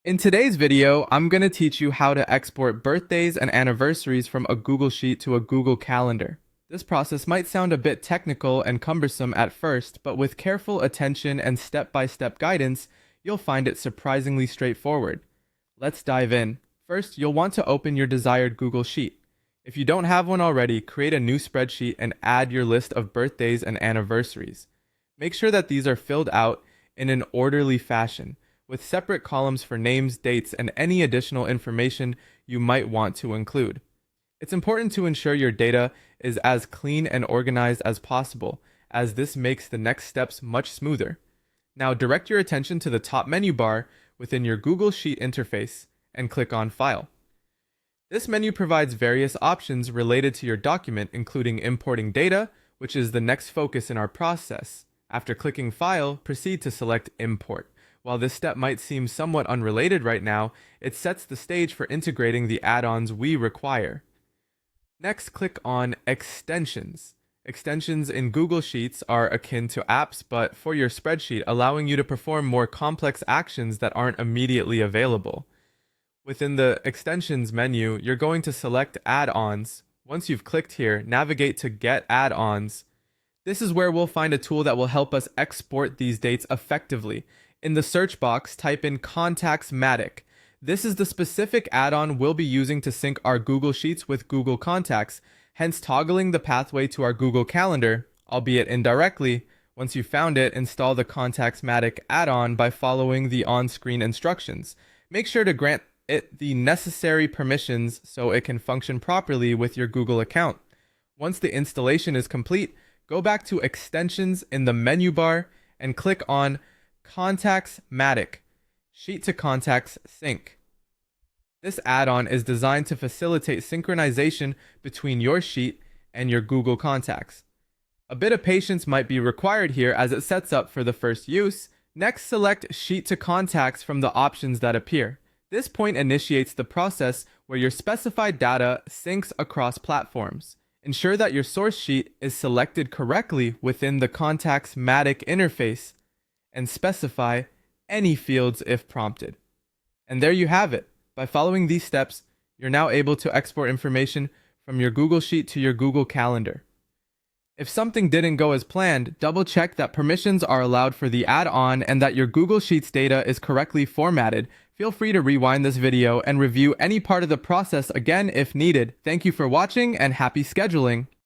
In today's video, I'm going to teach you how to export birthdays and anniversaries from a Google Sheet to a Google Calendar. This process might sound a bit technical and cumbersome at first, but with careful attention and step-by-step guidance, you'll find it surprisingly straightforward. Let's dive in. First, you'll want to open your desired Google Sheet. If you don't have one already, create a new spreadsheet and add your list of birthdays and anniversaries. Make sure that these are filled out in an orderly fashion, with separate columns for names, dates, and any additional information you might want to include. It's important to ensure your data is as clean and organized as possible, as this makes the next steps much smoother. Now direct your attention to the top menu bar within your Google Sheet interface and click on File. This menu provides various options related to your document, including importing data, which is the next focus in our process. After clicking File, proceed to select Import. While this step might seem somewhat unrelated right now, it sets the stage for integrating the add-ons we require. Next, click on Extensions. Extensions in Google Sheets are akin to apps, but for your spreadsheet, allowing you to perform more complex actions that aren't immediately available. Within the Extensions menu, you're going to select Add-ons. Once you've clicked here, navigate to Get Add-ons. This is where we'll find a tool that will help us export these dates effectively. In the search box, type in Contacts-Matic. This is the specific add-on we'll be using to sync our Google Sheets with Google Contacts, hence toggling the pathway to our Google Calendar, albeit indirectly. Once you've found it, install the Contacts-Matic add-on by following the on-screen instructions. Make sure to grant it the necessary permissions so it can function properly with your Google account. Once the installation is complete, go back to Extensions in the menu bar and click on Contacts-Matic, Sheet to Contacts Sync. This add-on is designed to facilitate synchronization between your sheet and your Google Contacts. A bit of patience might be required here as it sets up for the first use. Next, select Sheet to Contacts from the options that appear. This point initiates the process where your specified data syncs across platforms. Ensure that your source sheet is selected correctly within the Contacts-Matic interface, and specify any fields if prompted. And there you have it. By following these steps, you're now able to export information from your Google Sheet to your Google Calendar. If something didn't go as planned, double check that permissions are allowed for the add-on and that your Google Sheets data is correctly formatted. Feel free to rewind this video and review any part of the process again if needed. Thank you for watching and happy scheduling!